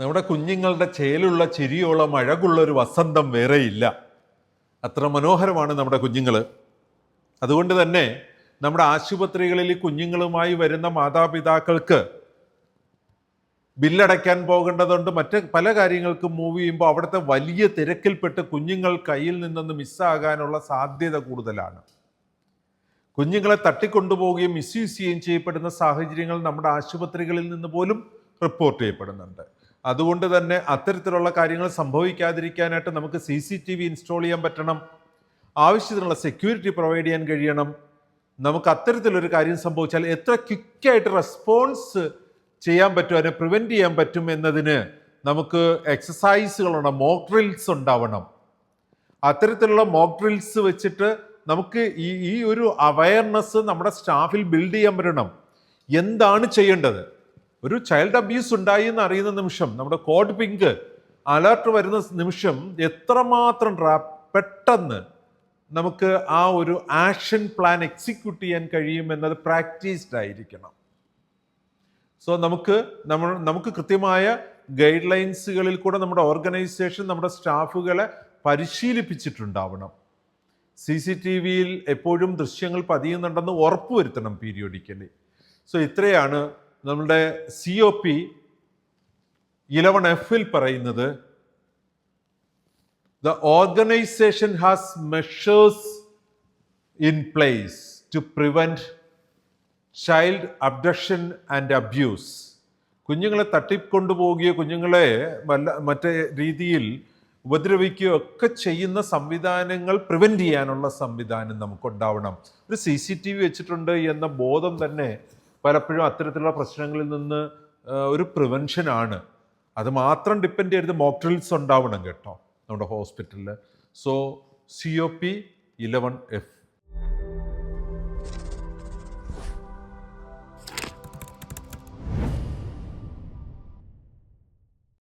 നമ്മുടെ കുഞ്ഞുങ്ങളുടെ ചേലുള്ള ചിരിയോളം അഴകുള്ളൊരു വസന്തം വേറെയില്ല. അത്ര മനോഹരമാണ് നമ്മുടെ കുഞ്ഞുങ്ങൾ. അതുകൊണ്ട് തന്നെ നമ്മുടെ ആശുപത്രികളിൽ കുഞ്ഞുങ്ങളുമായി വരുന്ന മാതാപിതാക്കൾക്ക് ബില്ലടയ്ക്കാൻ പോകേണ്ടതുണ്ട്, മറ്റ് പല കാര്യങ്ങൾക്കും മൂവ് ചെയ്യുമ്പോൾ അവിടുത്തെ വലിയ തിരക്കിൽപ്പെട്ട് കുഞ്ഞുങ്ങൾ കയ്യിൽ നിന്നൊന്ന് മിസ്സാകാനുള്ള സാധ്യത കൂടുതലാണ്. കുഞ്ഞുങ്ങളെ തട്ടിക്കൊണ്ടുപോവുകയും മിസ്യൂസ് ചെയ്യുകയും ചെയ്യപ്പെടുന്ന സാഹചര്യങ്ങൾ നമ്മുടെ ആശുപത്രികളിൽ നിന്ന് പോലും റിപ്പോർട്ട് ചെയ്യപ്പെടുന്നുണ്ട്. അതുകൊണ്ട് തന്നെ അത്തരത്തിലുള്ള കാര്യങ്ങൾ സംഭവിക്കാതിരിക്കാനായിട്ട് നമുക്ക് CCTV ഇൻസ്റ്റാൾ ചെയ്യാൻ പറ്റണം. ആവശ്യത്തിനുള്ള സെക്യൂരിറ്റി പ്രൊവൈഡ് ചെയ്യാൻ കഴിയണം. നമുക്ക് അത്തരത്തിലൊരു കാര്യം സംഭവിച്ചാൽ എത്ര ക്വിക്കായിട്ട് റെസ്പോൺസ് ചെയ്യാൻ പറ്റും, അതിനെ പ്രിവെൻറ്റ് ചെയ്യാൻ പറ്റും എന്നതിന് നമുക്ക് എക്സസൈസുകളുണ്ട്, മോക്ക് ഡ്രിൽസ് ഉണ്ടാവണം. അത്തരത്തിലുള്ള മോക്ക് ഡ്രിൽസ് വെച്ചിട്ട് നമുക്ക് ഈ ഒരു അവയർനെസ് നമ്മുടെ സ്റ്റാഫിൽ ബിൽഡ് ചെയ്യാൻ പറ്റണം. എന്താണ് ചെയ്യേണ്ടത്? ഒരു ചൈൽഡ് അബ്യൂസ് ഉണ്ടായി എന്ന് അറിയുന്ന നിമിഷം, നമ്മുടെ കോഡ് പിങ്ക് അലർട്ട് വരുന്ന നിമിഷം എത്രമാത്രം പെട്ടെന്ന് നമുക്ക് ആ ഒരു ആക്ഷൻ പ്ലാൻ എക്സിക്യൂട്ട് ചെയ്യാൻ കഴിയുമെന്നത് പ്രാക്ടീസ്ഡ് ആയിരിക്കണം. സോ നമുക്ക് കൃത്യമായ ഗൈഡ് ലൈൻസുകളിൽ കൂടെ നമ്മുടെ ഓർഗനൈസേഷൻ നമ്മുടെ സ്റ്റാഫുകളെ പരിശീലിപ്പിച്ചിട്ടുണ്ടാവണം. CCTVയിൽ എപ്പോഴും ദൃശ്യങ്ങൾ പതിയുന്നുണ്ടെന്ന് ഉറപ്പുവരുത്തണം പീരിയോഡിക്കലി. സോ ഇത്രയാണ് നമ്മളുടെ COP 11Fൽ പറയുന്നത്. The organization has measures in place to prevent child abduction and abuse. കുഞ്ഞുങ്ങളെ തട്ടിക്കൊണ്ടുപോവുകയോ കുഞ്ഞുങ്ങളെ മറ്റേ രീതിയിൽ ഉപദ്രവിക്കുകയോ ഒക്കെ ചെയ്യുന്ന സംവിധാനങ്ങൾ പ്രിവെൻറ്റ് ചെയ്യാനുള്ള സംവിധാനം നമുക്കുണ്ടാവണം. ഒരു CCTV വെച്ചിട്ടുണ്ട് എന്ന ബോധം തന്നെ പലപ്പോഴും അത്തരത്തിലുള്ള പ്രശ്നങ്ങളിൽ നിന്ന് ഒരു പ്രിവെൻഷനാണ്. അത് മാത്രം ഡിപ്പെൻഡ് ചെയ്ത് മോക്ക് ഡ്രിൽസ് ഉണ്ടാവണം കേട്ടോ നമ്മുടെ ഹോസ്പിറ്റലിൽ. So COP 11F